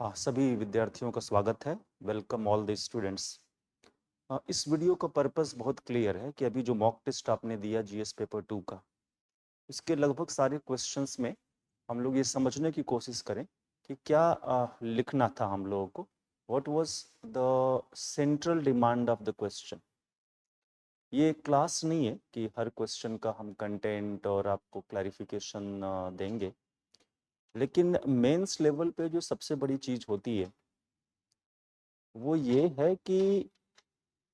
सभी विद्यार्थियों का स्वागत है। Welcome all the students. इस वीडियो का पर्पस बहुत क्लियर है कि अभी जो मॉक टेस्ट आपने दिया जीएस पेपर 2 का, इसके लगभग सारे क्वेश्चंस में हम लोग ये समझने की कोशिश करें कि क्या लिखना था हम लोगों को, what was the central demand of the question. ये क्लास नहीं है कि हर क्वेश्चन का हम कंटेंट और आपको क्लैरिफिकेशन देंगे, लेकिन मेंस लेवल पे जो सबसे बड़ी चीज़ होती है वो ये है कि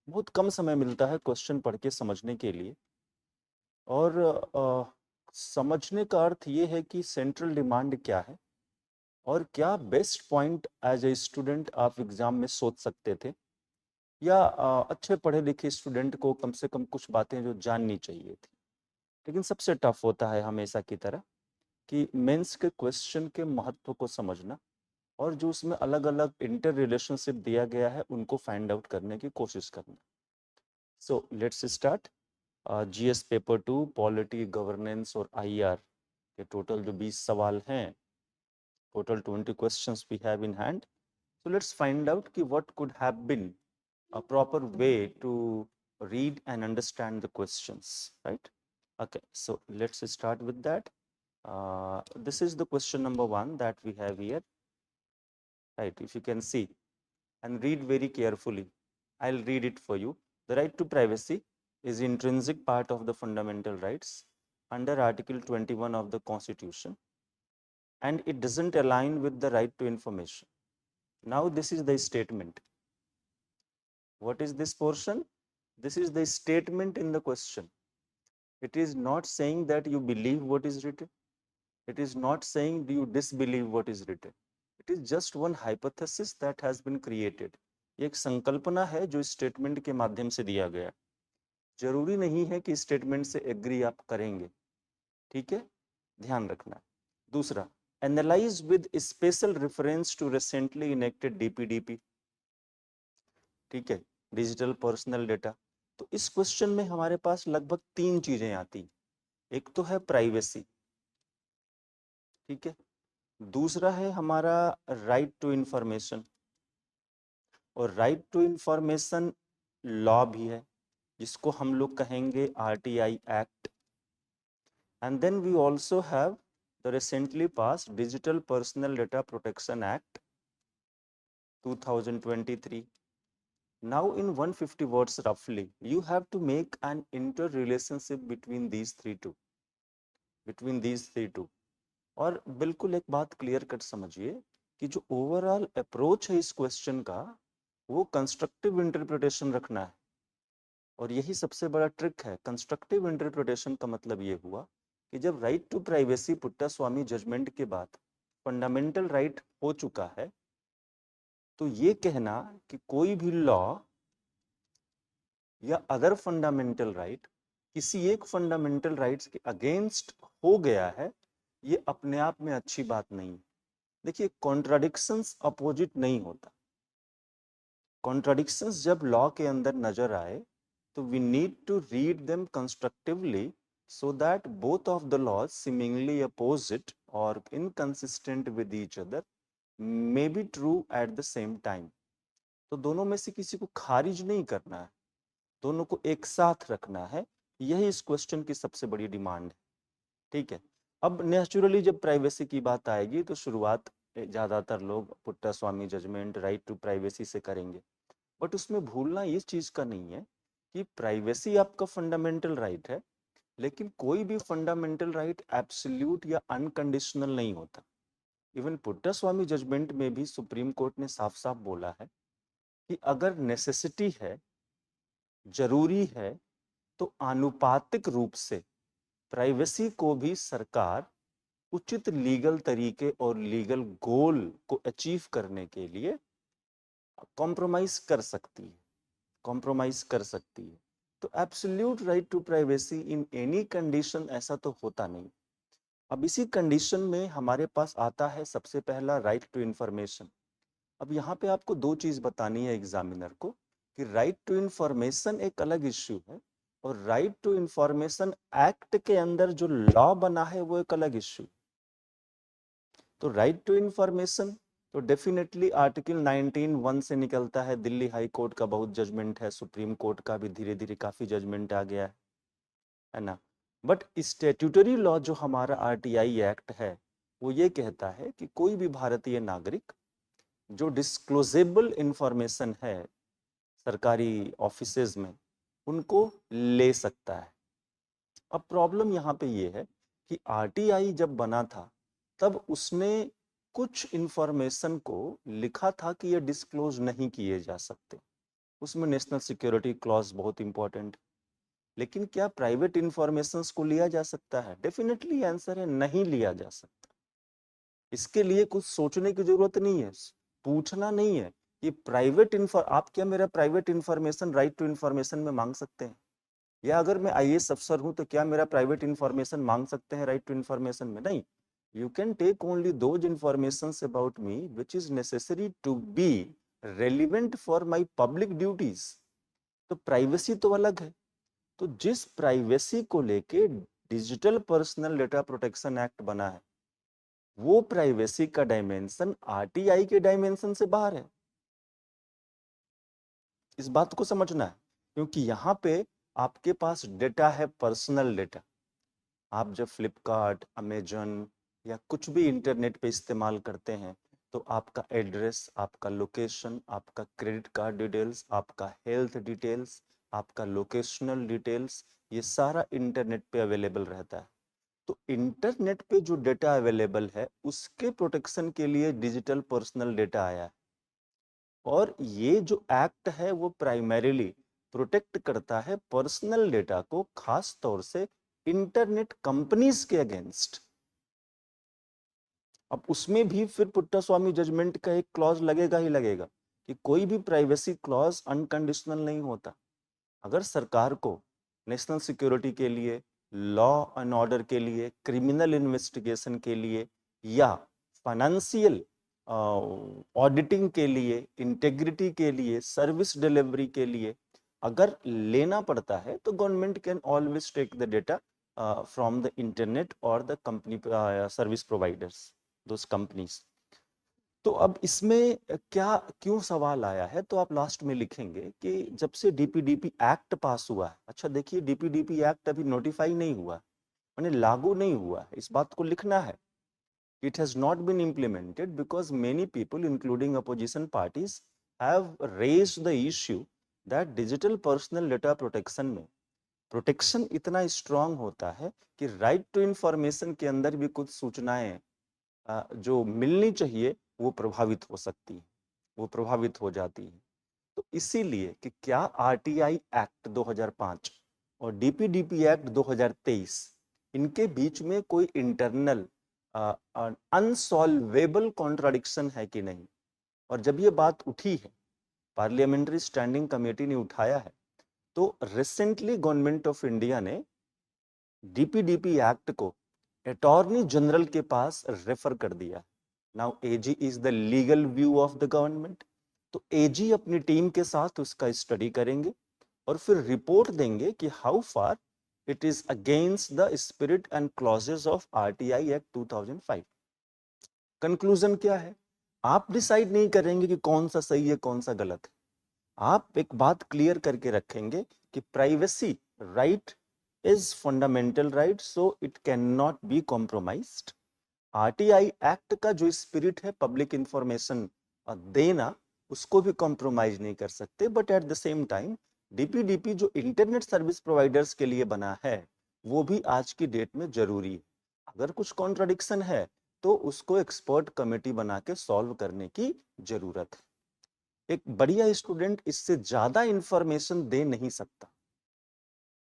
बहुत कम समय मिलता है क्वेश्चन पढ़ के समझने के लिए। और समझने का अर्थ ये है कि सेंट्रल डिमांड क्या है और क्या best point as a student आप एग्जाम में सोच सकते थे, या अच्छे पढ़े लिखे स्टूडेंट को कम से कम कुछ बातें जो जाननी चाहिए थी। लेकिन सबसे टफ होता है हमेशा की तरह कि मेंस के क्वेश्चन के महत्व को समझना और जो उसमें अलग अलग इंटर रिलेशनशिप दिया गया है उनको फाइंड आउट करने की कोशिश करना। So let's start. GS paper 2 polity governance और आईआर के टोटल जो 20 सवाल हैं, total 20 questions we have in hand. So let's find out कि what could have been a proper way to read and understand the questions, right? Okay, so let's start with that. This is the question number 1 that we have here, right? If you can see and read very carefully, I'll read it for you. The right to privacy is intrinsic part of the fundamental rights under Article 21 of the Constitution, and it doesn't align with the right to information. Now, this is the statement. What is this portion? This is the statement in the question. It is not saying that you believe what is written. It is not saying do you disbelieve what is written. It is just one hypothesis that has been created. ये एक संकल्पना है जो statement के माध्यम से दिया गया। जरूरी नहीं है कि स्टेटमेंट से एग्री आप करेंगे, ठीक है, ध्यान रखना। दूसरा, analyse with special reference to recently enacted DPDP, ठीक है, डिजिटल पर्सनल डेटा। तो इस क्वेश्चन में हमारे पास लगभग 3 चीजें आती। एक तो है प्राइवेसी, ठीक है, दूसरा है हमारा राइट टू इंफॉर्मेशन, और राइट टू इंफॉर्मेशन लॉ भी है जिसको हम लोग कहेंगे RTI act. And then we also have the recently pass digital personal data protection act 2023. Now in 150 words roughly, you have to make an interrelationship between these three two. और बिल्कुल एक बात क्लियर कट समझिए कि जो overall approach है इस question का वो कंस्ट्रक्टिव इंटरप्रिटेशन रखना है। और यही सबसे बड़ा ट्रिक है। कंस्ट्रक्टिव इंटरप्रिटेशन का मतलब ये हुआ कि जब right to privacy Puttaswamy judgment के बाद फंडामेंटल राइट हो चुका है, तो ये कहना कि कोई भी लॉ या अदर फंडामेंटल राइट किसी एक फंडामेंटल राइट्स के अगेंस्ट हो गया है, ये अपने आप में अच्छी बात नहीं। देखिए, कॉन्ट्राडिक्शंस अपोजिट नहीं होता। कॉन्ट्राडिक्शंस जब लॉ के अंदर नजर आए तो we need to read them constructively so that both of the laws seemingly opposite or inconsistent with each other may be true at the same time. तो दोनों में से किसी को खारिज नहीं करना है, दोनों को एक साथ रखना है। यही इस क्वेश्चन की सबसे बड़ी डिमांड है, ठीक है। अब नेचुरली जब प्राइवेसी की बात आएगी तो शुरुआत ज्यादातर लोग Puttaswamy judgment right to privacy से करेंगे, बट उसमें भूलना इस चीज का नहीं है कि प्राइवेसी आपका फंडामेंटल राइट है, लेकिन कोई भी फंडामेंटल राइट एब्सोल्यूट या अनकंडीशनल नहीं होता। इवन पुट्टास्वामी जजमेंट में भी सुप्रीम कोर्ट ने साफ साफ बोला है कि अगर नेसेसिटी है, जरूरी है, तो आनुपातिक रूप से प्राइवेसी को भी सरकार उचित लीगल तरीके और लीगल गोल को अचीव करने के लिए कॉम्प्रोमाइज कर सकती है, कॉम्प्रोमाइज कर सकती है। तो absolute right to privacy in any condition ऐसा तो होता नहीं। अब इसी कंडीशन में हमारे पास आता है सबसे पहला राइट टू इंफॉर्मेशन। अब यहाँ पे आपको दो चीज बतानी है एग्जामिनर को कि राइट टू इंफॉर्मेशन एक अलग इश्यू है और राइट टू इंफॉर्मेशन एक्ट के अंदर जो लॉ बना है वो एक अलग इश्यू। तो राइट टू इंफॉर्मेशन तो डेफिनेटली आर्टिकल 19(1) से निकलता है। दिल्ली हाई कोर्ट का बहुत जजमेंट है, सुप्रीम कोर्ट का भी धीरे धीरे काफी जजमेंट आ गया है ना। बट स्टैट्यूटरी लॉ जो हमारा आरटीआई एक्ट है वो ये कहता है कि कोई भी भारतीय नागरिक जो डिस्क्लोजेबल इंफॉर्मेशन है सरकारी ऑफिसेज में उनको ले सकता है। अब प्रॉब्लम यहाँ पे ये है कि आरटीआई जब बना था तब उसने कुछ इंफॉर्मेशन को लिखा था कि ये डिस्क्लोज नहीं किए जा सकते। उसमें नेशनल सिक्योरिटी क्लॉज बहुत इंपॉर्टेंट। लेकिन क्या प्राइवेट इंफॉर्मेशंस को लिया जा सकता है? डेफिनेटली आंसर है नहीं लिया जा सकता। इसके लिए कुछ सोचने की जरूरत नहीं है, पूछना नहीं है। ये प्राइवेट आप क्या मेरा private information right to information में मांग सकते हैं? या अगर मैं आईएएस अफसर हूं तो क्या मेरा प्राइवेट इंफॉर्मेशन मांग सकते हैं राइट टू इंफॉर्मेशन में? नहीं। You can take only those informations about me which is necessary to be relevant for my public duties. तो प्राइवेसी तो अलग है। तो जिस प्राइवेसी को लेके digital personal data protection act बना है वो प्राइवेसी का डायमेंशन आरटीआई के डायमेंशन से बाहर है। इस बात को समझना है, क्योंकि यहाँ पे आपके पास डेटा है, पर्सनल डेटा। आप जब फ्लिपकार्ट, अमेजन या कुछ भी इंटरनेट पे इस्तेमाल करते हैं तो आपका एड्रेस, आपका लोकेशन, आपका क्रेडिट कार्ड डिटेल्स, आपका हेल्थ डिटेल्स, आपका लोकेशनल डिटेल्स, ये सारा इंटरनेट पे अवेलेबल रहता है। तो इंटरनेट पे जो डेटा अवेलेबल है उसके प्रोटेक्शन के लिए डिजिटल पर्सनल डेटा आया है। और ये जो एक्ट है वो प्राइमरीली प्रोटेक्ट करता है पर्सनल डेटा को, खास तौर से इंटरनेट कंपनीज के अगेंस्ट। अब उसमें भी फिर पुट्टास्वामी जजमेंट का एक क्लॉज लगेगा ही लगेगा कि कोई भी प्राइवेसी क्लॉज अनकंडीशनल नहीं होता। अगर सरकार को नेशनल सिक्योरिटी के लिए, लॉ एंड ऑर्डर के लिए, क्रिमिनल इन्वेस्टिगेशन के लिए या फाइनेंशियल ऑडिटिंग के लिए, इंटेग्रिटी के लिए, सर्विस डिलीवरी के लिए अगर लेना पड़ता है तो government can always take the data from the internet और the company service providers, those companies. तो अब इसमें क्या क्यों सवाल आया है तो आप लास्ट में लिखेंगे कि जब से डीपीडीपी एक्ट पास हुआ है। अच्छा देखिए, डीपीडीपी एक्ट अभी नोटिफाई नहीं हुआ, माने लागू नहीं हुआ है, इस बात को लिखना है। It has not been implemented because many people, including opposition parties, have raised the issue that digital personal data protection में प्रोटेक्शन इतना स्ट्रांग होता है कि राइट टू इंफॉर्मेशन के अंदर भी कुछ सूचनाएं जो मिलनी चाहिए वो प्रभावित हो सकती है, वो प्रभावित हो जाती है। तो इसीलिए कि क्या आरटीआई एक्ट 2005 और डीपीडीपी एक्ट 2023 इनके बीच में कोई इंटरनल अनसॉल्वेबल कॉन्ट्राडिक्शन है कि नहीं। और जब ये बात उठी है, पार्लियामेंट्री स्टैंडिंग कमेटी ने उठाया है, तो रिसेंटली गवर्नमेंट ऑफ इंडिया ने डीपीडीपी एक्ट को अटॉर्नी जनरल के पास रेफर कर दिया। Now AG is the legal view of the government. तो एजी अपनी टीम के साथ उसका स्टडी करेंगे और फिर रिपोर्ट देंगे कि how far it is against the spirit and clauses of RTI act 2005। Conclusion क्या है? आप डिसाइड नहीं करेंगे कि कौन सा सही है कौन सा गलत है। आप एक बात क्लियर करके रखेंगे कि privacy right is fundamental right, so it cannot be compromised. RTI act का जो स्पिरिट है पब्लिक इंफॉर्मेशन देना, उसको भी कॉम्प्रोमाइज नहीं कर सकते। But at the same time DPDP जो इंटरनेट सर्विस प्रोवाइडर्स के लिए बना है वो भी आज की डेट में जरूरी है। अगर कुछ कॉन्ट्राडिक्शन है तो उसको एक्सपर्ट कमेटी बना के सॉल्व करने की जरूरत है। एक बढ़िया स्टूडेंट इससे ज्यादा इंफॉर्मेशन दे नहीं सकता।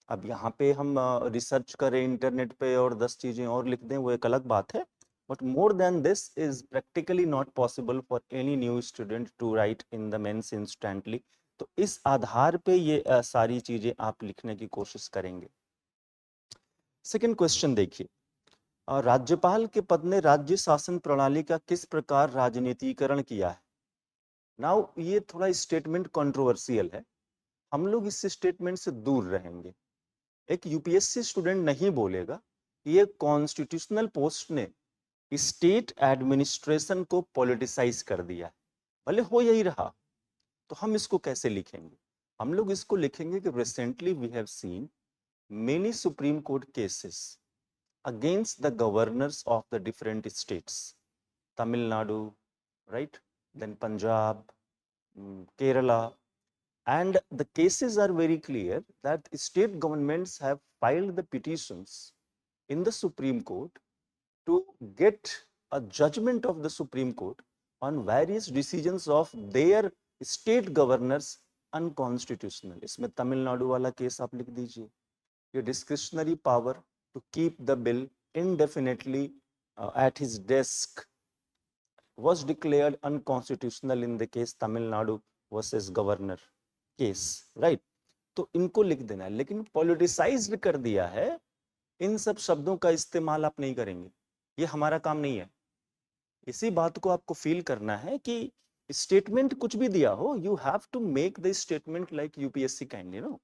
अब यहाँ पे हम रिसर्च करें इंटरनेट पे और 10 चीजें और लिख दें वो एक अलग बात है, but more than this is practically not possible for any new student to write in the mains instantly. तो इस आधार पे ये सारी चीजें आप लिखने की कोशिश करेंगे। सेकंड क्वेश्चन देखिए, राज्यपाल के पद ने राज्य शासन प्रणाली का किस प्रकार राजनीतिकरण किया है? नाउ ये थोड़ा स्टेटमेंट कंट्रोवर्शियल है, हम लोग इस स्टेटमेंट से दूर रहेंगे। एक यूपीएससी स्टूडेंट नहीं बोलेगा कि ये कॉन्स्टिट्यूशनल पोस्ट ने स्टेट एडमिनिस्ट्रेशन को पॉलिटिसाइज कर दिया है। भले हो यही रहा, तो हम इसको कैसे लिखेंगे? हम लोग इसको लिखेंगे कि recently we have seen many supreme court cases against the governors of the different states, Tamil Nadu, right, then Punjab, Kerala, and the cases are very clear that state governments have filed the petitions in the Supreme Court to get a judgment of the Supreme Court on various decisions of their state governors unconstitutional. इसमें तमिलनाडु वाला case आप लिख दीजिए। ये discretionary power to keep the bill indefinitely at his desk was declared unconstitutional in the case Tamil Nadu versus governor case, right? तो इनको लिख देना है, लेकिन पॉलिटिसाइज्ड कर दिया है। इन सब शब्दों का इस्तेमाल आप नहीं करेंगे, ये हमारा काम नहीं है। इसी बात को आपको फील करना है कि स्टेटमेंट कुछ भी दिया हो, you have to make the statement like UPSC kind, you know.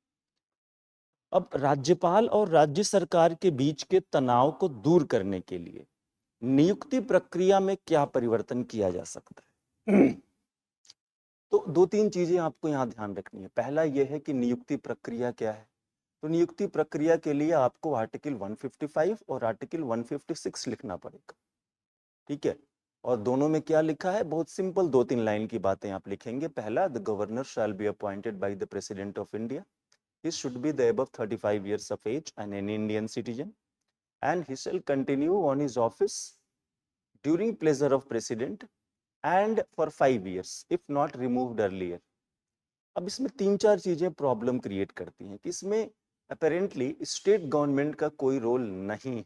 अब राज्यपाल और राज्य सरकार के बीच के तनाव को दूर करने के लिए नियुक्ति प्रक्रिया में क्या परिवर्तन किया जा सकता है? तो दो तीन चीजें आपको यहाँ ध्यान रखनी है। पहला यह है कि नियुक्ति प्रक्रिया क्या है। तो नियुक्ति प्रक्रिया के लिए आपको आर्टिकल 155 और आर्टिकल 156 लिखना पड़ेगा, ठीक है। और दोनों में क्या लिखा है? बहुत सिंपल, दो तीन लाइन की बातें आप लिखेंगे। पहला, the governor shall be appointed by the president of India. He should be the above 35 years of age and an Indian citizen, and he shall continue on his office during pleasure of president and for 5 years if not removed earlier. अब इसमें तीन चार चीजें problem create करती हैं कि इसमें apparently state government का कोई रोल नहीं है।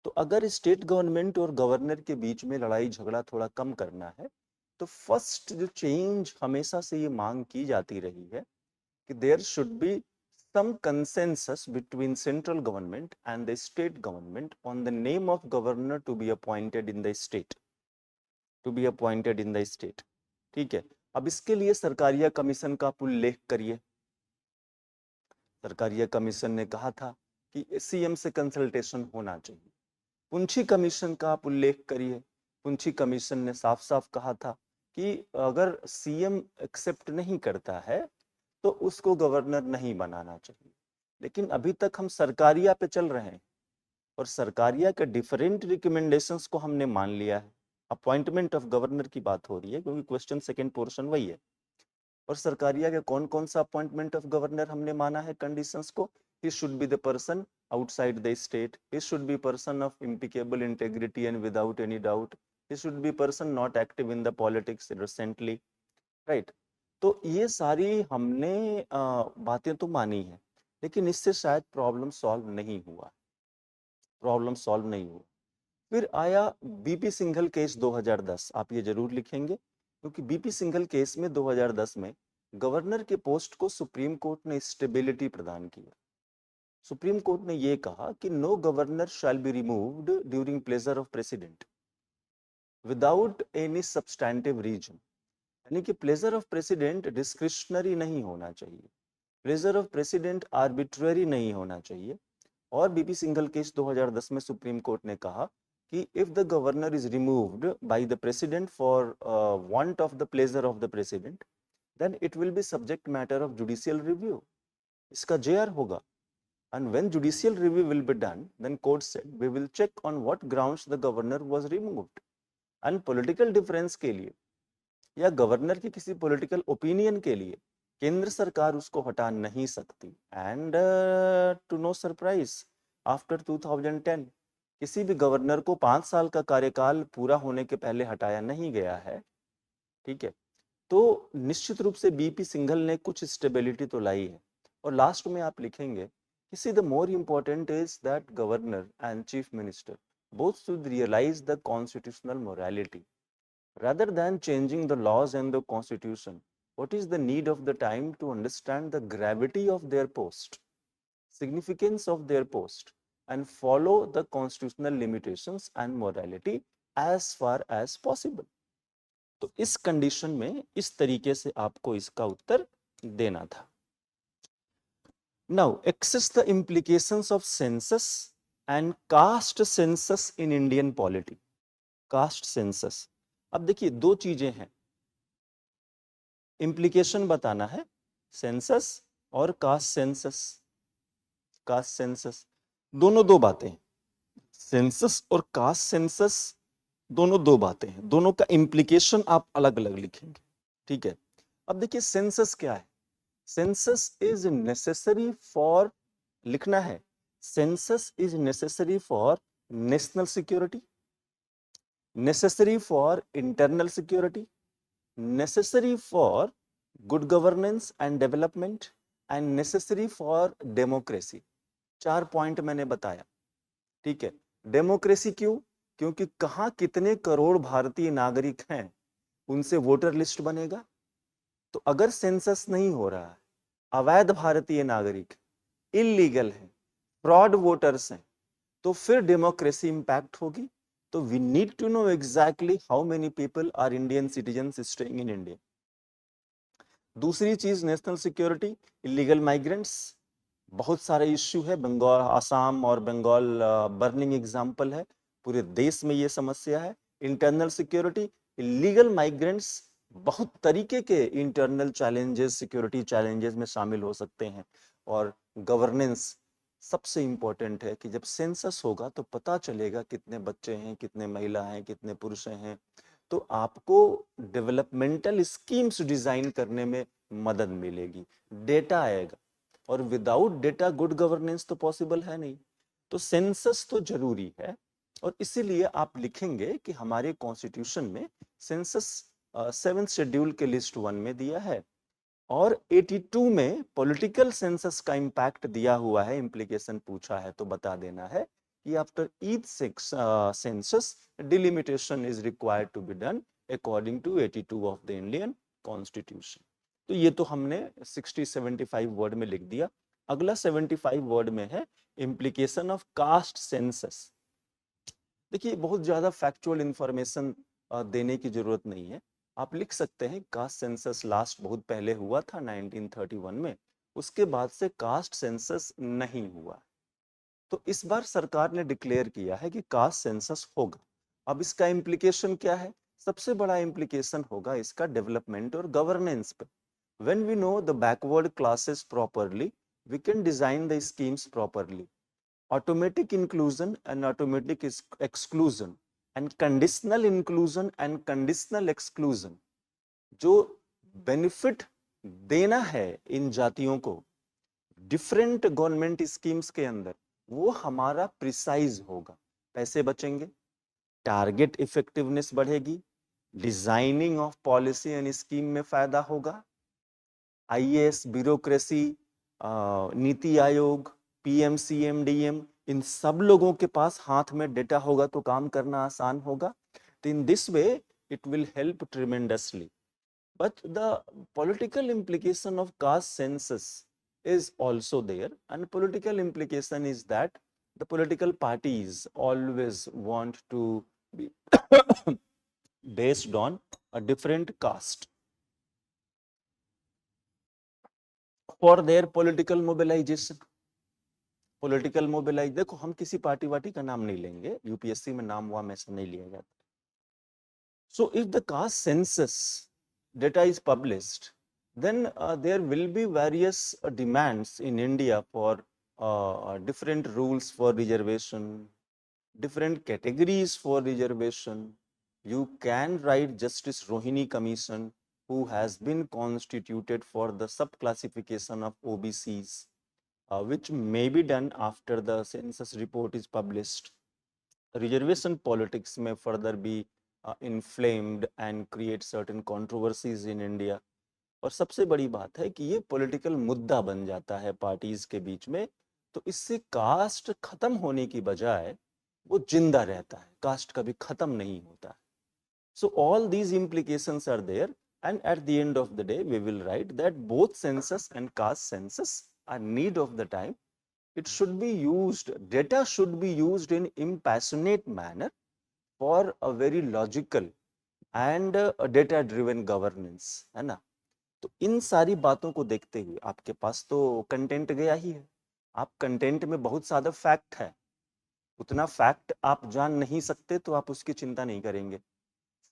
तो अगर स्टेट गवर्नमेंट और गवर्नर के बीच में लड़ाई झगड़ा थोड़ा कम करना है, तो फर्स्ट जो चेंज हमेशा से ये मांग की जाती रही है कि there should be some consensus between central government and the state government on the name of governor to be appointed in the state, ठीक है। अब इसके लिए सरकारिया कमीशन का आप उल्लेख करिए। सरकारिया कमीशन ने कहा था कि सीएम से कंसल्टेशन होना चाहिए। पुंछी कमीशन का आप उल्लेख करिए। पुंछी कमीशन ने साफ साफ कहा था कि अगर सीएम एक्सेप्ट नहीं करता है तो उसको गवर्नर नहीं बनाना चाहिए। लेकिन अभी तक हम सरकारिया पे चल रहे हैं और सरकारिया के डिफरेंट रिकमेंडेशंस को हमने मान लिया है। अपॉइंटमेंट ऑफ गवर्नर की बात हो रही है क्योंकि क्वेश्चन सेकंड पोर्शन वही है। और सरकारिया के कौन कौन सा अपॉइंटमेंट ऑफ गवर्नर हमने माना है कंडीशंस को? He should be the person outside the state, he should be person of impeccable integrity and without any doubt, he should be person not active in the politics recently, right? तो ये सारी हमने बातें तो मानी है, लेकिन इससे शायद प्रॉब्लम सॉल्व नहीं हुआ। फिर आया बीपी सिंघल केस 2010, आप ये जरूर लिखेंगे क्योंकि बीपी सिंघल केस में 2010 में गवर्नर के पोस्ट को सुप्रीम कोर्ट ने स्टेबिलिटी प्रदान किया। सुप्रीम कोर्ट ने ये कहा कि no governor shall be removed during pleasure of president without any substantive reason, यानी कि प्लेजर ऑफ प्रेसिडेंट डिस्क्रिशनरी नहीं होना चाहिए, प्लेजर ऑफ प्रेसिडेंट आर्बिट्ररी नहीं होना चाहिए। और बीपी सिंघल केस 2010 में सुप्रीम कोर्ट ने कहा कि if the governor is removed by the president for want of the pleasure of the president, then it will be subject matter of judicial review, इसका JR होगा। And when judicial review will be done, then court said, we will check on what grounds the governor was removed. And political difference के लिए या governor की किसी political opinion के लिए केंद्र सरकार उसको हटा नहीं सकती। And to no surprise, after 2010 किसी भी गवर्नर को 5 साल का कार्यकाल पूरा होने के पहले हटाया नहीं गया है, ठीक है। तो निश्चित रूप से बीपी सिंघल ने कुछ स्टेबिलिटी तो लाई है। और लास्ट में आप लिखेंगे, you see, the more important is that governor and chief minister both should realize the constitutional morality rather than changing the laws and the constitution. What is the need of the time to understand the gravity of their post, significance of their post, and follow the constitutional limitations and morality as far as possible. तो इस condition में इस तरीके से आपको इसका उत्तर देना था। Now, access the implications of census and caste census in Indian polity. Caste census, अब देखिए दो चीजें हैं, इंप्लीकेशन बताना है, सेंसस और कास्ट सेंसस। कास्ट सेंसस दोनों दो बातें हैं, सेंसस और कास्ट सेंसस दोनों दो बातें हैं, दोनों का इंप्लीकेशन आप अलग अलग लिखेंगे, ठीक है। अब देखिए सेंसस क्या है, सेंसस इज नेसेसरी फॉर, लिखना है, census is necessary for national security, necessary for internal security, necessary for good governance and development and necessary for democracy। चार पॉइंट मैंने बताया, ठीक है। डेमोक्रेसी क्यों, क्योंकि कहां कितने करोड़ भारतीय नागरिक हैं उनसे वोटर लिस्ट बनेगा। तो अगर सेंसस नहीं हो रहा है, अवैध भारतीय नागरिक, इलीगल है, फ्रॉड वोटर्स हैं, तो फिर डेमोक्रेसी इंपैक्ट होगी। तो we need to know exactly how many people are Indian citizens staying in India. दूसरी चीज नेशनल सिक्योरिटी, इलीगल माइग्रेंट्स, बहुत सारे इश्यू है, बंगाल, आसाम और बंगाल बर्निंग एग्जांपल है, पूरे देश में ये समस्या है। इंटरनल सिक्योरिटी, इलीगल माइग्रेंट्स बहुत तरीके के इंटरनल चैलेंजेस, सिक्योरिटी चैलेंजेस में शामिल हो सकते हैं। और गवर्नेंस सबसे इंपॉर्टेंट है कि जब सेंसस होगा तो पता चलेगा कितने बच्चे हैं, कितने महिला हैं, कितने पुरुष हैं, तो आपको डेवलपमेंटल स्कीम्स डिजाइन करने में मदद मिलेगी, डेटा आएगा, और विदाउट डेटा गुड गवर्नेंस तो पॉसिबल है नहीं। तो सेंसस तो जरूरी है, और इसीलिए आप लिखेंगे कि हमारे कॉन्स्टिट्यूशन में सेंसस 7th शेड्यूल के लिस्ट 1 में दिया है, और 82 में पॉलिटिकल सेंसस का इंपैक्ट दिया हुआ है, इंप्लीकेशन पूछा है तो बता देना है कि after each census delimitation is required to be done according to 82 of the Indian constitution. तो ये तो हमने 60-75 वर्ड में लिख दिया। अगला 75 वर्ड में है इंप्लीकेशन ऑफ कास्ट सेंसस। देखिए बहुत ज्यादा फैक्चुअल इंफॉर्मेशन देने की जरूरत नहीं है, आप लिख सकते हैं कास्ट सेंसस लास्ट बहुत पहले हुआ था 1931 में, उसके बाद से कास्ट सेंसस नहीं हुआ। तो इस बार सरकार ने डिक्लेयर किया है कि कास्ट सेंसस होगा। अब इसका इम्प्लीकेशन क्या है, सबसे बड़ा इम्प्लीकेशन होगा इसका डेवलपमेंट और गवर्नेंस पे। When we know the backward classes properly, we can design the schemes properly. automatic inclusion and automatic exclusion and conditional inclusion and conditional exclusion, जो बेनिफिट देना है इन जातियों को डिफरेंट गवर्नमेंट स्कीम्स के अंदर, वो हमारा प्रिसाइज होगा, पैसे बचेंगे, टारगेट इफेक्टिवनेस बढ़ेगी, designing of policy and scheme में फायदा होगा, आईएएस, ब्यूरोक्रेसी, नीति आयोग, पीएमसीएमडीएम, इन सब लोगों के पास हाथ में डेटा होगा तो काम करना आसान होगा। तो in this way it will help tremendously. But the political implication of caste census is also there, and political implication is that the political parties always want to be based on a different caste for their political mobilization। Political mobilise, देखो हम किसी party वार्टी का नाम नहीं लेंगे, UPSC में नाम हुआ में से नहीं लिया जाता। So if the caste census data is published, then there will be various demands in India for different rules for reservation, different categories for reservation. You can write Justice Rohini Commission, who has been constituted for the sub-classification of OBCs, which may be done after the census report is published. Reservation politics may further be inflamed and create certain controversies in India। और सबसे बड़ी बात है कि ये political मुद्दा बन जाता है पार्टीज के बीच में, तो इससे कास्ट खत्म होने की बजाय वो जिंदा रहता है, कास्ट कभी खत्म नहीं होता है। So all these implications are there, and at the end of the day we will write that both census and caste census are need of the time. It should be used, data should be used in impassionate manner for a very logical and data driven governance, है ना। तो इन सारी बातों को देखते हुए आपके पास तो कंटेंट गया ही है, आप कंटेंट में बहुत ज्यादा फैक्ट है, उतना फैक्ट आप जान नहीं सकते तो आप उसकी चिंता नहीं करेंगे।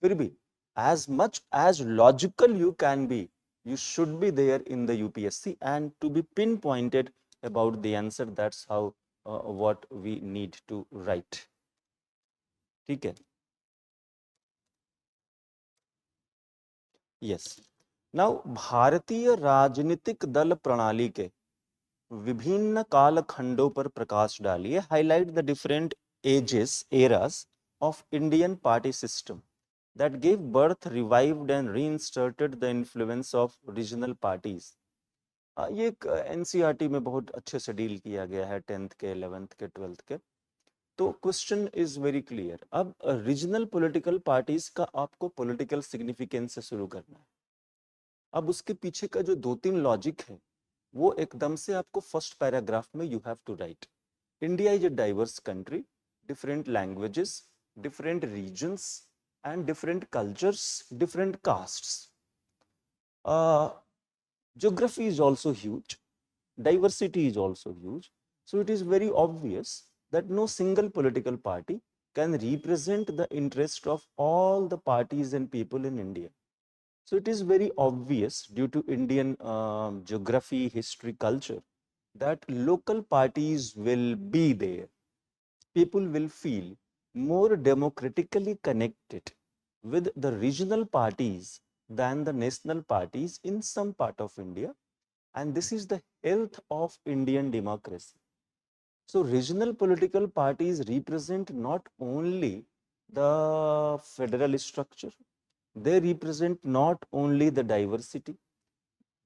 फिर भी as much as logical you can be, you should be there in the UPSC and to be pinpointed about the answer. That's how what we need to write. ठीक है? Yes. Now भारतीय राजनीतिक दल प्रणाली के विभिन्न कालखंडों पर प्रकाश डालिए. Highlight the different ages eras of Indian party system that gave birth, revived and reinserted the influence of regional parties. ये एक एनसीईआरटी में बहुत अच्छे से डील किया गया है 10th के 11th के 12th के. तो क्वेश्चन इज वेरी क्लियर. अब रीजनल पॉलिटिकल पार्टीज का आपको पॉलिटिकल सिग्निफिकेंस से शुरू करना है. अब उसके पीछे का जो 2-3 लॉजिक है वो एकदम से आपको फर्स्ट पैराग्राफ में you have to write. India is a diverse country, different languages, different regions and different cultures, different castes. Geography is also huge, diversity is also huge, so it is very obvious that no single political party can represent the interest of all the parties and people in India. So it is very obvious due to Indian geography, history, culture that local parties will be there. People will feel more democratically connected with the regional parties than the national parties in some part of India, and this is the health of Indian democracy. So regional political parties represent not only the federal structure, they represent not only the diversity,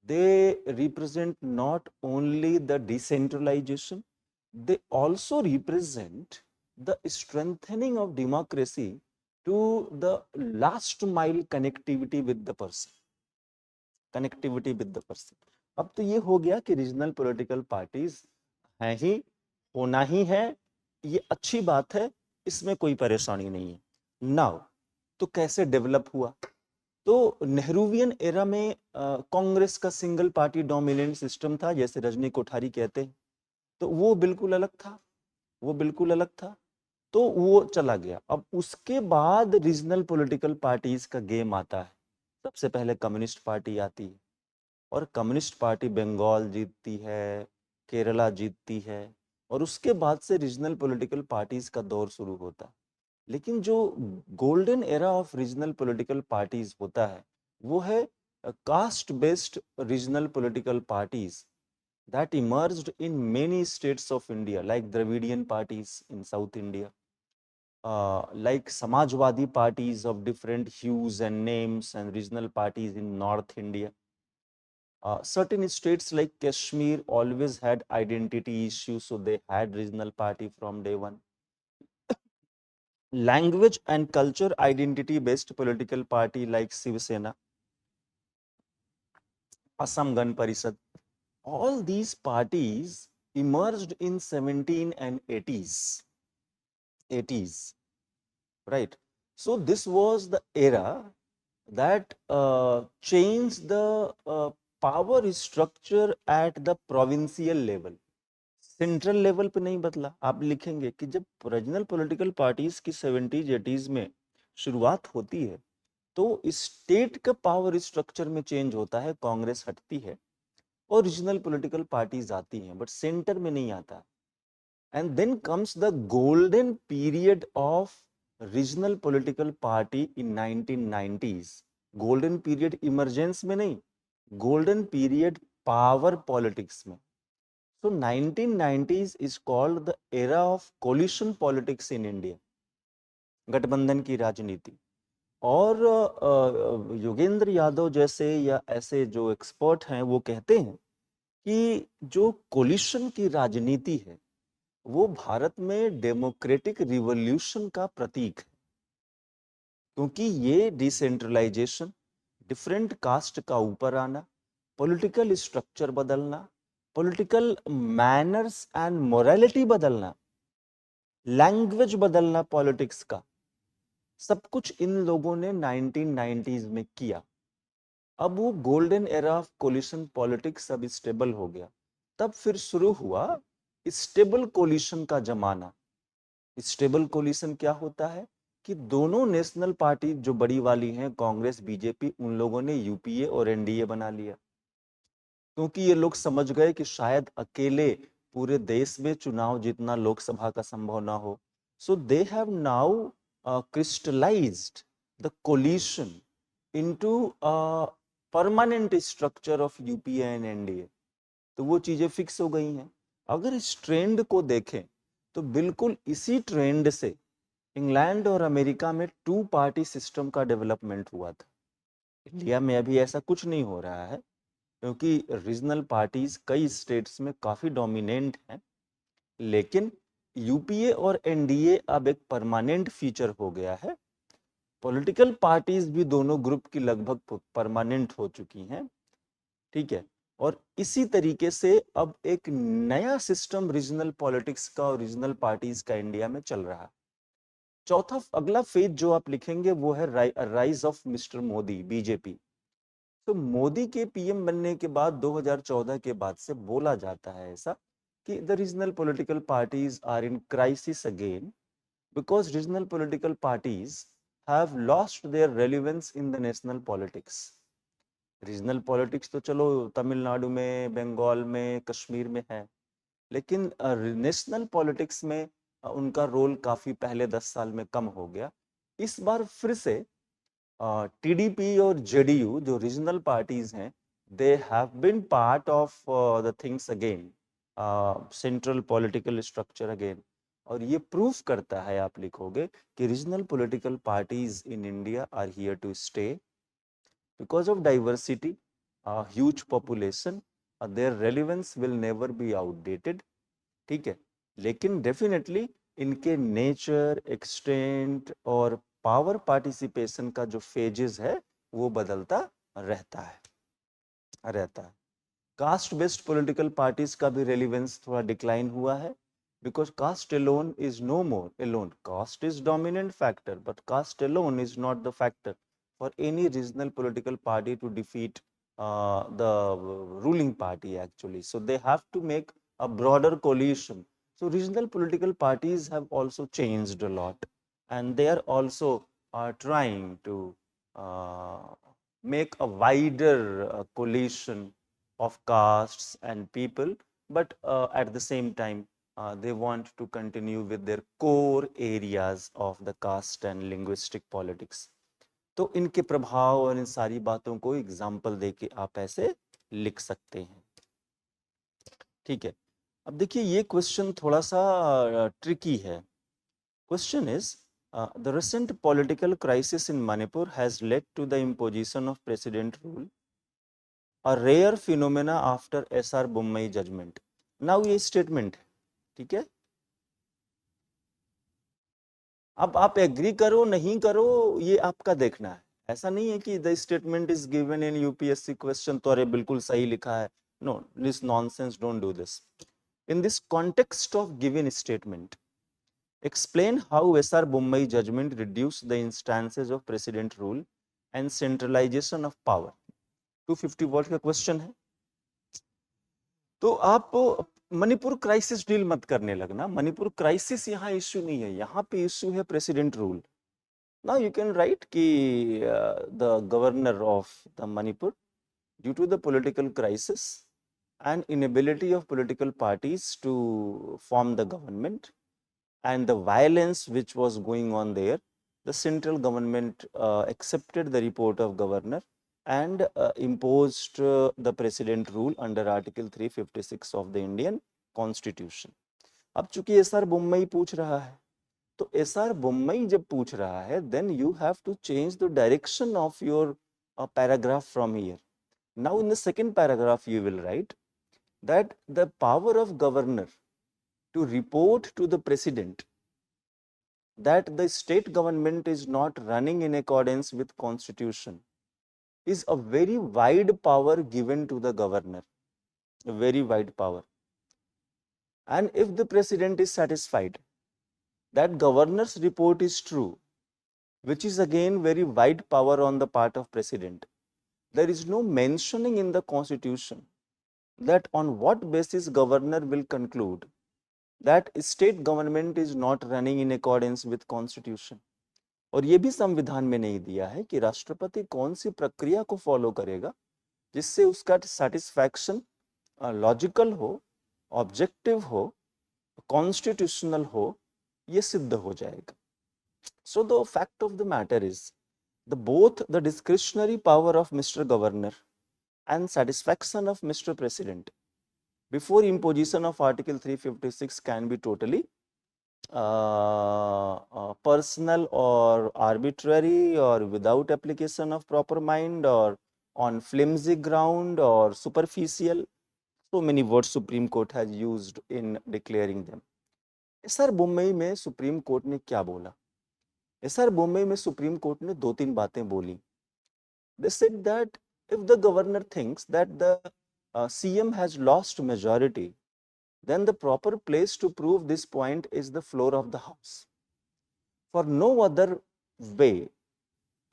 they represent not only the decentralization, they also represent the strengthening of democracy to the last mile connectivity with the person. Connectivity with the person. अब तो ये हो गया कि regional political parties हैं ही, होना ही है, ये अच्छी बात है, इसमें कोई परेशानी नहीं है. नाउ तो कैसे डेवलप हुआ? तो नेहरूवियन एरा में कांग्रेस का सिंगल पार्टी डोमिनेंट सिस्टम था, जैसे रजनी कोठारी कहते हैं, तो वो बिल्कुल अलग था, वो बिल्कुल अलग था, तो वो चला गया. अब उसके बाद रीजनल पॉलिटिकल पार्टीज का गेम आता है. सबसे पहले कम्युनिस्ट पार्टी आती है और कम्युनिस्ट पार्टी बंगाल जीतती है, केरला जीतती है, और उसके बाद से रीजनल पॉलिटिकल पार्टीज का दौर शुरू होता है. लेकिन जो golden era of regional political parties होता है वो है caste based regional political parties that emerged in many states of India, like Dravidian parties in South India, like Samajwadi parties of different hues and names, and regional parties in North India. Certain states like Kashmir always had identity issues, so they had regional party from day one. Language and culture identity based political party like Shiv Sena, Assam Gan Parishad, all these parties emerged in 17 and 80s, right? So this was the era that changed the power structure at the provincial level. Central level पे नहीं बदला. आप लिखेंगे कि जब regional political parties की 70s 80s में शुरुआत होती है तो स्टेट का पावर स्ट्रक्चर में चेंज होता है, कांग्रेस हटती है और रीजनल पॉलिटिकल पार्टीज आती हैं, बट सेंटर में नहीं आता. And then comes the golden period of regional political party in 1990s. Golden period emergence में नहीं, गोल्डन पीरियड पावर पॉलिटिक्स में. So 1990s is called the era of coalition politics in India, गठबंधन की राजनीति. और योगेंद्र यादव जैसे या ऐसे जो एक्सपर्ट हैं वो कहते हैं कि जो कोलिशन की राजनीति है वो भारत में डेमोक्रेटिक रिवॉल्यूशन का प्रतीक है, क्योंकि ये डिसेंट्रलाइजेशन, डिफरेंट कास्ट का ऊपर आना, पॉलिटिकल स्ट्रक्चर बदलना, पॉलिटिकल मैनर्स एंड मोरालिटी बदलना, लैंग्वेज बदलना पॉलिटिक्स का, सब कुछ इन लोगों ने 1990s में किया. अब वो golden era of coalition politics अब स्टेबल हो गया. तब फिर शुरू हुआ स्टेबल कोलिशन का जमाना. स्टेबल कोलिशन क्या होता है कि दोनों नेशनल पार्टी जो बड़ी वाली हैं, कांग्रेस, बीजेपी, उन लोगों ने यूपीए और एनडीए बना लिया, क्योंकि ये लोग समझ गए कि शायद अकेले पूरे देश में चुनाव जीतना लोकसभा का संभव ना हो. So they have now crystallized the coalition into a permanent structure of UPA and NDA. तो वो चीजें फिक्स हो गई हैं. अगर इस ट्रेंड को देखें तो बिल्कुल इसी ट्रेंड से इंग्लैंड और अमेरिका में टू पार्टी सिस्टम का डेवलपमेंट हुआ था. इंडिया में अभी ऐसा कुछ नहीं हो रहा है, क्योंकि रीजनल पार्टीज कई स्टेट्स में काफी डोमिनेंट हैं, लेकिन यूपीए और एनडीए अब एक परमानेंट फीचर हो गया है. पॉलिटिकल पार्टीज भी दोनों ग्रुप की लगभग परमानेंट हो चुकी हैं, ठीक है. और इसी तरीके से अब एक नया सिस्टम रीजनल पॉलिटिक्स का और रीजनल पार्टीज का इंडिया में चल रहा है. चौथा अगला फेज जो आप लिखेंगे वो है rise of mister Modi, BJP. तो मोदी के पीएम बनने के बाद 2014 के बाद से बोला जाता है ऐसा कि the regional political parties are in crisis again, because regional political parties have lost their relevance in the national politics. Regional politics तो चलो तमिलनाडु में, बंगाल में, कश्मीर में है, लेकिन नेशनल पॉलिटिक्स में उनका रोल काफी पहले 10 साल में कम हो गया. इस बार फिर से टीडीपी और जेडीयू जो रीजनल पार्टीज हैं, they have been part of the things again, central political structure again. और ये प्रूफ करता है, आप लिखोगे कि regional political parties in India are here to stay because of diversity, huge population, their relevance will never be outdated. ठीक है, लेकिन डेफिनेटली इनके नेचर, एक्सटेंट और पावर पार्टिसिपेशन का जो फेजेस है वो बदलता रहता है. कास्ट बेस्ड पॉलिटिकल पार्टीज का भी रेलिवेंस थोड़ा डिक्लाइन हुआ है, because caste alone is no more alone. Caste is dominant factor, but caste alone is not the factor for any regional political party to defeat the ruling party actually. So they have to make a broader coalition. So regional political parties have also changed a lot, and they are also trying to make a wider coalition of castes and people, but at the same time they want to continue with their core areas of the caste and linguistic politics. तो इनके प्रभाव और इन सारी बातों को example देके आप ऐसे लिख सकते हैं, ठीक है. अब देखिए ये क्वेश्चन थोड़ा सा ट्रिकी है. Question is the recent political crisis in Manipur has led to the imposition of president rule, a rare phenomena after SR Bommai judgment. Now ये स्टेटमेंट है, ठीक है. अब आप एग्री करो नहीं करो ये आपका देखना है. ऐसा नहीं है कि the statement is given in UPSC question तो अरे बिल्कुल सही लिखा है. No, this nonsense, don't do this. In this context of given statement, explain how SR Bommai judgment reduced the instances of precedent rule and centralization of power. 250 word का question है. तो आप मणिपुर क्राइसिस डील मत करने लगना. Manipur crisis यहाँ issue नहीं है, यहाँ पे इश्यू है president rule. Now you can write कि the governor of the Manipur, due to the political crisis and inability of political parties to form the government and the violence which was going on there, the central government accepted the report of governor and imposed the president rule under article 356 of the Indian constitution. अब चूंकि SR Bommai पूछ रहा है, तो SR Bommai जब पूछ रहा है, then you have to change the direction of your paragraph from here. Now in the second paragraph you will write that the power of governor to report to the president that the state government is not running in accordance with constitution is a very wide power given to the governor, a very wide power. And if the president is satisfied that governor's report is true, which is again very wide power on the part of president, there is no mentioning in the constitution that on what basis governor will conclude that state government is not running in accordance with constitution. और ये भी संविधान में नहीं दिया है कि राष्ट्रपति कौन सी प्रक्रिया को फॉलो करेगा जिससे उसका सेटिस्फैक्शन लॉजिकल हो, ऑब्जेक्टिव हो, कॉन्स्टिट्यूशनल हो, ये सिद्ध हो जाएगा. So the fact of the matter is both the discretionary power of Mr. Governor and satisfaction of Mr. President before imposition of Article 356 can be totally personal or arbitrary or without application of proper mind or on flimsy ground or superficial. So many words Supreme Court has used in declaring them. Sir Mumbai में supreme court ने क्या बोला? Sir Mumbai में supreme court ने 2-3 बातें बोली. They said that if the governor thinks that the CM has lost majority, then the proper place to prove this point is the floor of the house. For no other way,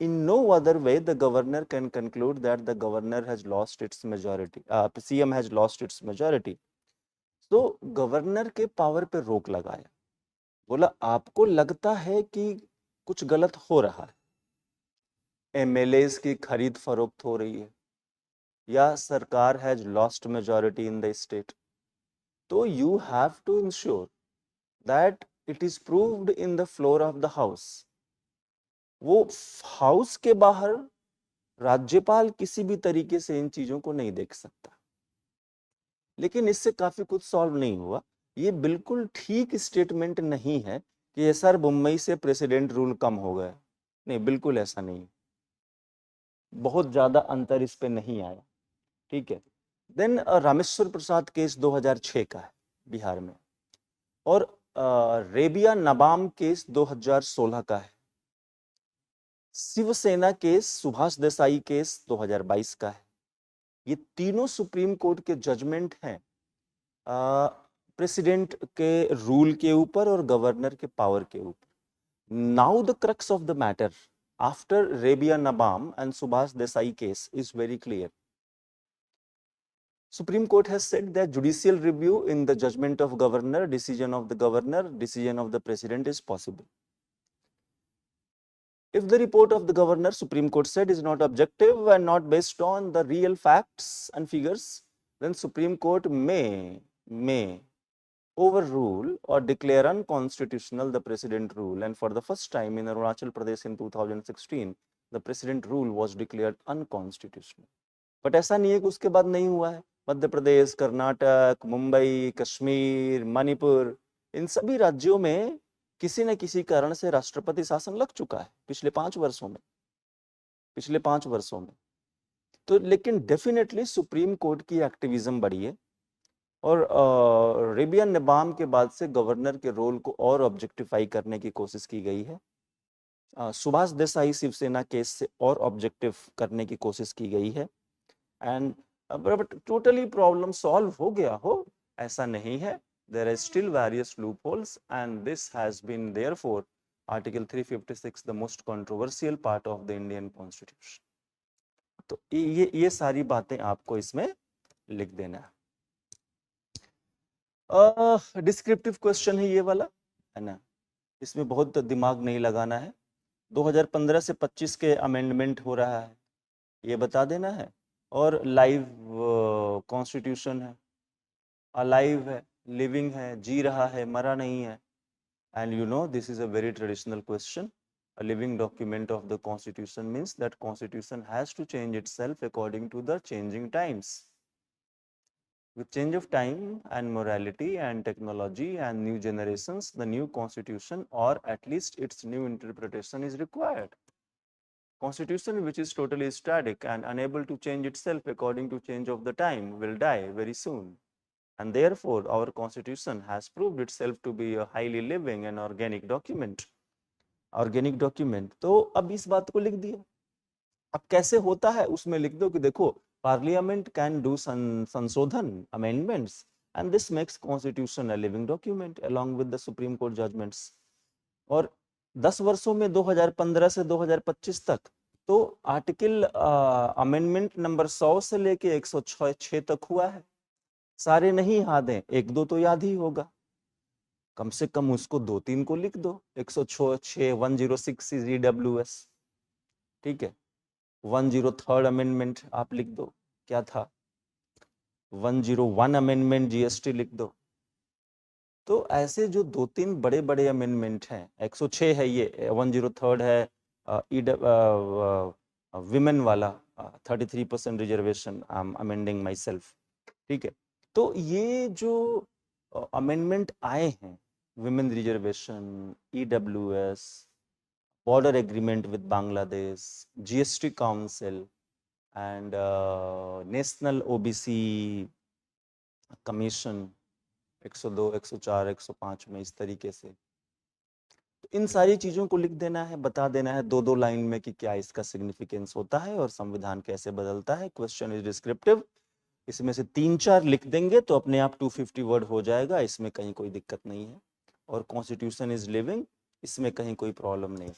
in no other way, the governor can conclude that the governor has lost its majority. CM has lost its majority. तो governor के power पे रोक लगाया, बोला आपको लगता है कि कुछ गलत हो रहा है, एमएलएस की खरीद फरोख्त हो रही है या सरकार has lost majority in the state, तो you have to ensure that it is proved in the floor of the house. वो हाउस के बाहर राज्यपाल किसी भी तरीके से इन चीजों को नहीं देख सकता. लेकिन इससे काफी कुछ सॉल्व नहीं हुआ. ये बिल्कुल ठीक स्टेटमेंट नहीं है कि सर मुंबई से प्रेसिडेंट रूल कम हो गया. नहीं, बिल्कुल ऐसा नहीं. बहुत ज्यादा अंतर इस पे नहीं आया. ठीक है. देन रामेश्वर प्रसाद केस 2006 का है बिहार में, और रेबिया नबाम केस 2016 का है. शिवसेना केस, सुभाष देसाई केस 2022 का है. ये तीनों सुप्रीम कोर्ट के जजमेंट हैं प्रेसिडेंट के रूल के ऊपर और गवर्नर के पावर के ऊपर. Now the crux of the matter after Rebia Nabam and Subhash Desai case is very clear. Supreme Court has said that judicial review in the judgment of governor, decision of the president is possible. If the report of the governor, Supreme Court said, is not objective and not based on the real facts and figures, then Supreme Court may overrule or declare unconstitutional the precedent rule. And for the first time in Arunachal Pradesh in 2016, the precedent rule was declared unconstitutional. But ऐसा नहीं है कि उसके बाद नहीं हुआ है. मध्य प्रदेश, कर्नाटक, मुंबई, कश्मीर, मणिपुर, इन सभी राज्यों में किसी न किसी कारण से राष्ट्रपति शासन लग चुका है पिछले 5 वर्षों में. तो लेकिन डेफिनेटली सुप्रीम कोर्ट की एक्टिविज्म बढ़ी है और रेबिया नबाम के बाद से गवर्नर के रोल को और ऑब्जेक्टिफाई करने की कोशिश की गई है. सुभाष देसाई शिवसेना केस से और ऑब्जेक्टिव करने की कोशिश की गई है. And but totally problem solve हो गया हो ऐसा नहीं है. There are still various loopholes and this has been therefore Article 356 the most controversial part of the Indian Constitution. तो ये सारी बातें आपको इसमें लिख देना है. डिस्क्रिप्टिव क्वेश्चन है ये वाला, है ना. इसमें बहुत दिमाग नहीं लगाना है. 2015 से 25 के अमेंडमेंट हो रहा है, ये बता देना है. और लाइव कॉन्स्टिट्यूशन है, अलाइव है, लिविंग है, जी रहा है, मरा नहीं है. And you know this is a very traditional question. A living document of the constitution means that constitution has to change itself according to the changing times. With change of time and morality and technology and new generations, the new constitution or at least its new interpretation is required. Constitution which is totally static and unable to change itself according to change of the time will die very soon. And therefore, our constitution has proved itself to be a highly living and organic document. तो अब इस बात को लिख दिया. अब कैसे होता है उसमें लिख दो कि देखो पार्लियामेंट कैन डू संशोधन, amendments, and this makes constitution a living document along with the supreme court judgments. और 10 वर्षों में 2015 से 2025 तक तो आर्टिकल अमेंडमेंट नंबर 100 से लेके 106 तक हुआ है. सारे नहीं याद हैं, 1-2 तो याद ही होगा. कम से कम उसको 2-3 को लिख दो। 106 106 इज EWS, ठीक है। 103rd अमेंडमेंट आप लिख दो, क्या था? 101 अमेंडमेंट GST लिख दो। तो ऐसे जो 2-3 बड़े बड़े अमेंडमेंट हैं, 106 है ये, 103rd है विमेन वाला 33% reservation, I am amending my self, ठीक है। तो ये जो अमेंडमेंट आए हैं, women reservation, EWS, border agreement with Bangladesh, GST council and national OBC commission 102, 104, 105 में, इस तरीके से। तो इन सारी चीजों को लिख देना है, बता देना है 2-2 लाइन में कि क्या इसका सिग्निफिकेंस होता है और संविधान कैसे बदलता है। क्वेश्चन इज डिस्क्रिप्टिव, इसमें से 3-4 लिख देंगे तो अपने आप 250 वर्ड हो जाएगा, इसमें कहीं कोई दिक्कत नहीं है। और कॉन्स्टिट्यूशन इज लिविंग, इसमें कहीं कोई प्रॉब्लम नहीं।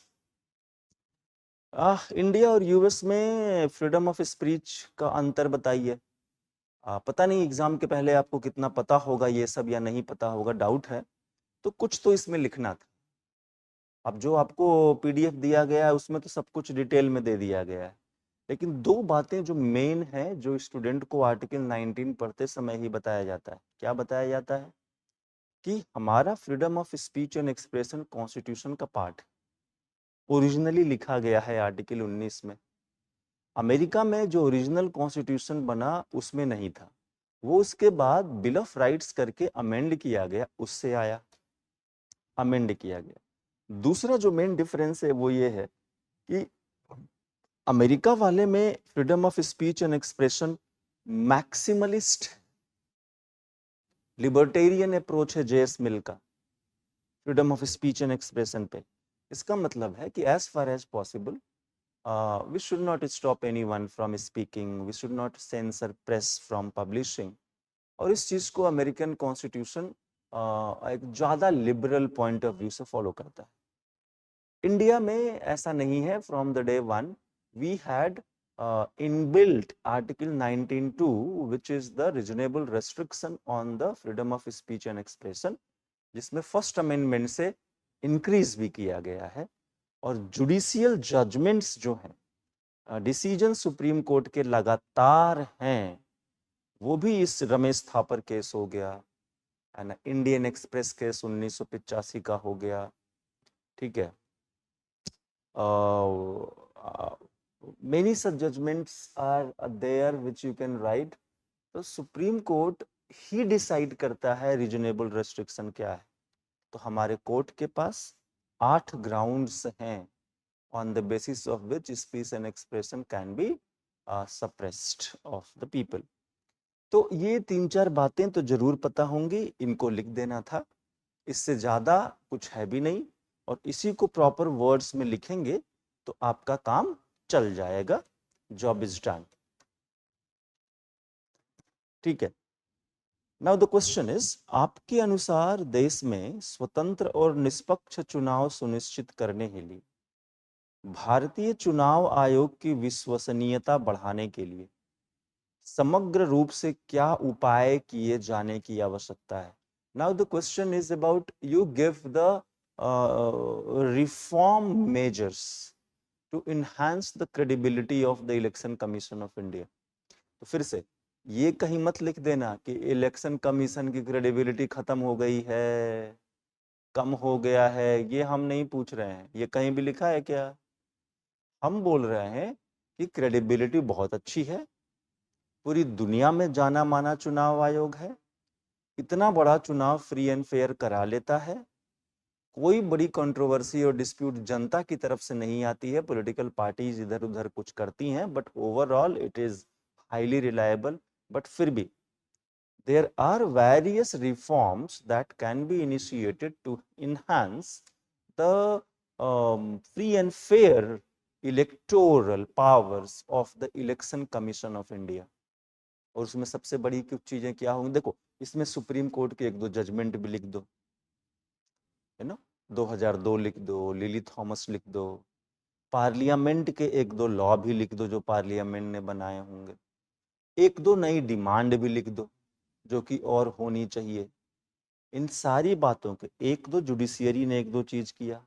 इंडिया और US में फ्रीडम ऑफ स्पीच का अंतर बताइए। पता नहीं एग्जाम के पहले आपको कितना पता होगा ये सब या नहीं पता होगा, डाउट है। तो कुछ तो इसमें लिखना था। अब जो आपको PDF दिया गया है उसमें तो सब कुछ डिटेल में दे दिया गया है, लेकिन 2 बातें जो मेन है, जो स्टूडेंट को आर्टिकल 19 पढ़ते समय ही बताया जाता है। क्या बताया जाता है? कि हमारा freedom of speech and expression constitution का पार्ट ओरिजिनली लिखा गया है आर्टिकल 19 में। अमेरिका में जो ओरिजिनल कॉन्स्टिट्यूशन बना उसमें नहीं था, वो उसके बाद बिल ऑफ राइट्स करके अमेंड किया गया, उससे आया, अमेंड किया गया। दूसरा जो मेन डिफरेंस है वो ये है कि अमेरिका वाले में freedom of speech and expression maximalist libertarian approach है JS मिल का freedom of speech and expression पे। इसका मतलब है कि as far as possible we should not stop anyone from speaking, we should not censor press from publishing। और इस चीज को अमेरिकन कॉन्स्टिट्यूशन एक ज्यादा लिबरल पॉइंट ऑफ व्यू से फॉलो करता है। इंडिया में ऐसा नहीं है। From the day one we had inbuilt article 19(2) which is the reasonable restriction on the freedom of speech and expression, जिसमें फर्स्ट अमेंडमेंट से इंक्रीज भी किया गया है। और जुडिशियल जजमेंट्स जो हैं, डिसीजन सुप्रीम कोर्ट के लगातार हैं, वो भी इस रमेश थापर केस हो गया, है ना, इंडियन एक्सप्रेस केस 1985 का हो गया, ठीक है। Many such judgments are there which you can write. तो सुप्रीम कोर्ट ही डिसाइड करता है रीजनेबल रेस्ट्रिक्शन क्या है। तो हमारे कोर्ट के पास 8 ग्राउंड्स हैं on the basis of which speech and expression can be suppressed of the people। तो ये 3-4 बातें तो जरूर पता होंगी, इनको लिख देना था, इससे ज्यादा कुछ है भी नहीं। और इसी को प्रॉपर वर्ड्स में लिखेंगे तो आपका काम चल जाएगा, जॉब इज डन, ठीक है। नाउ द क्वेश्चन इज, आपके अनुसार देश में स्वतंत्र और निष्पक्ष चुनाव सुनिश्चित करने के लिए भारतीय चुनाव आयोग की विश्वसनीयता बढ़ाने के लिए समग्र रूप से क्या उपाय किए जाने की आवश्यकता है? Now the question is about you give the reform measures to enhance the credibility of the election commission of India. तो फिर से ये कहीं मत लिख देना कि इलेक्शन कमीशन की क्रेडिबिलिटी खत्म हो गई है, कम हो गया है, ये हम नहीं पूछ रहे हैं। ये कहीं भी लिखा है क्या? हम बोल रहे हैं कि क्रेडिबिलिटी बहुत अच्छी है, पूरी दुनिया में जाना माना चुनाव आयोग है, इतना बड़ा चुनाव फ्री एंड फेयर करा लेता है, कोई बड़ी कंट्रोवर्सी और डिस्प्यूट जनता की तरफ से नहीं आती है, पॉलिटिकल पार्टीज इधर उधर कुछ करती हैं, but overall it is highly reliable. But फिर भी there are various reforms that can be initiated to enhance the free and fair electoral powers of the Election Commission of India। और उसमें सबसे बड़ी कुछ चीजें क्या होंगी, देखो इसमें सुप्रीम कोर्ट के 1-2 जजमेंट भी लिख दो, है ना, 2002 लिख दो, लिली थॉमस लिख दो, पार्लियामेंट के 1-2 लॉ भी लिख दो जो पार्लियामेंट ने बनाए होंगे, 1-2 नई डिमांड भी लिख दो जो कि और होनी चाहिए, इन सारी बातों के एक दो जुडिशियरी ने एक दो चीज किया,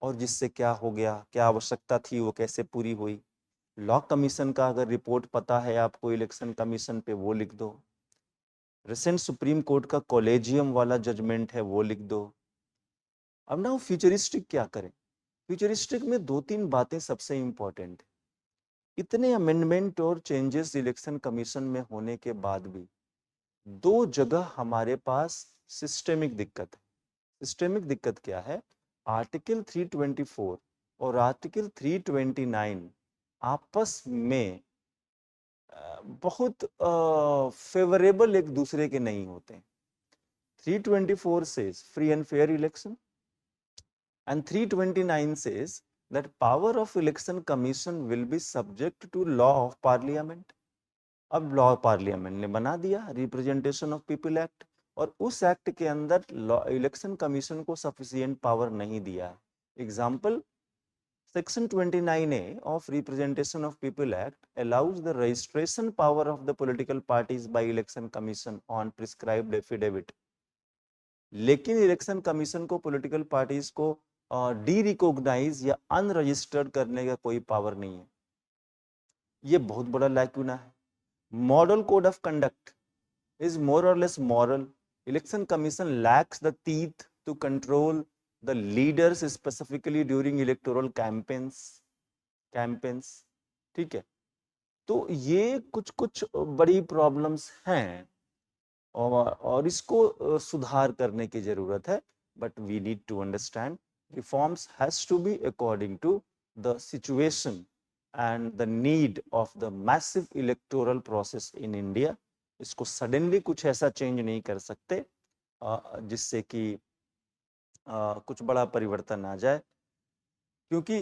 और जिससे क्या हो गया, क्या आवश्यकता थी, वो कैसे पूरी हुई। लॉ कमीशन का अगर रिपोर्ट पता है आपको इलेक्शन कमीशन पे, वो लिख दो। रिसेंट सुप्रीम कोर्ट का कॉलेजियम वाला जजमेंट है, वो लिख दो। अब ना फ्यूचरिस्टिक क्या करें? फ्यूचरिस्टिक में दो तीन बातें सबसे इंपॉर्टेंट है। इतने अमेंडमेंट और चेंजेस इलेक्शन कमीशन में होने के बाद भी दो जगह हमारे पास सिस्टेमिक दिक्कत है। सिस्टेमिक दिक्कत क्या है? आर्टिकल 324 और आर्टिकल 329 आपस में बहुत फेवरेबल एक दूसरे के नहीं होते। 324 says free and fair election and 329 says that power of election commission will be subject to law of parliament. अब लॉ पार्लियामेंट ने बना दिया रिप्रेजेंटेशन ऑफ पीपल एक्ट, और उस एक्ट के अंदर इलेक्शन कमीशन को सफिशिएंट पावर नहीं दिया है। Example, Section 29A of Representation of People Act allows the registration power of the political parties by Election Commission on prescribed affidavit. लेकिन election commission को पॉलिटिकल पार्टीज को D recognise या unregistered करने का कोई पावर नहीं है। ये बहुत बड़ा लैक्यूना है। Model code of conduct is more or less moral. Election Commission lacks the teeth to control the leaders specifically during electoral campaigns. ठीक है, तो ये कुछ कुछ बड़ी प्रॉब्लम्स हैं और इसको सुधार करने की जरूरत है। But we need to understand reforms has to be according to the situation and the need of the massive electoral process in India. इसको सडनली कुछ ऐसा चेंज नहीं कर सकते जिससे कि कुछ बड़ा परिवर्तन आ जाए, क्योंकि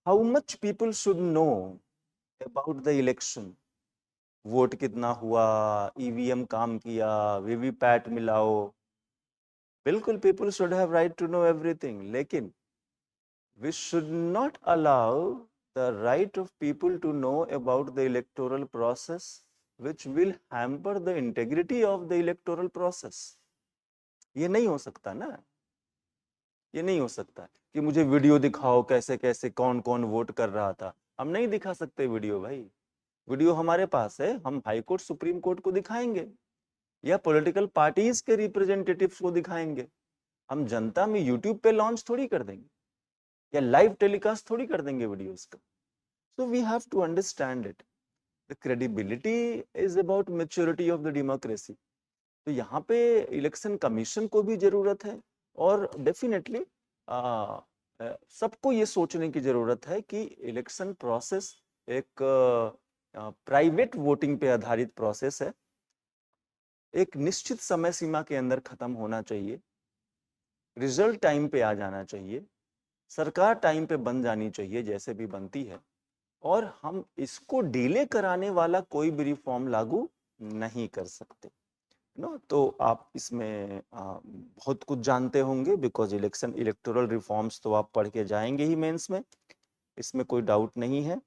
how much people should know about the election, vote कितना हुआ, ईवीएम काम किया, वीवीपैट मिलाओ, बिल्कुल people should have right to know everything, लेकिन we should not allow the right of people to know about the electoral process which will hamper the integrity of the electoral process. ये नहीं हो सकता ना, ये नहीं हो सकता कि मुझे वीडियो दिखाओ कैसे कैसे कौन कौन वोट कर रहा था। हम नहीं दिखा सकते वीडियो भाई, वीडियो हमारे पास है, हम हाई कोर्ट सुप्रीम कोर्ट को दिखाएंगे या पॉलिटिकल पार्टीज के रिप्रेजेंटेटिव्स को दिखाएंगे। हम जनता में यूट्यूब पे लॉन्च थोड़ी कर देंगे या लाइव टेलीकास्ट थोड़ी कर देंगे वीडियोस का। So we have to understand it. The credibility is about maturity of the democracy. तो यहाँ पे इलेक्शन कमीशन को भी जरूरत है, और डेफिनेटली सबको ये सोचने की जरूरत है कि इलेक्शन प्रोसेस एक प्राइवेट वोटिंग पे आधारित प्रोसेस है, एक निश्चित समय सीमा के अंदर खत्म होना चाहिए, रिजल्ट टाइम पे आ जाना चाहिए, सरकार टाइम पे बन जानी चाहिए जैसे भी बनती है, और हम इसको डिले कराने वाला कोई भी रिफॉर्म लागू नहीं कर सकते। नो, तो आप इसमें बहुत कुछ जानते होंगे, बिकॉज इलेक्टोरल रिफॉर्म्स तो आप पढ़ के जाएंगे ही मेंस में, इसमें कोई डाउट नहीं है।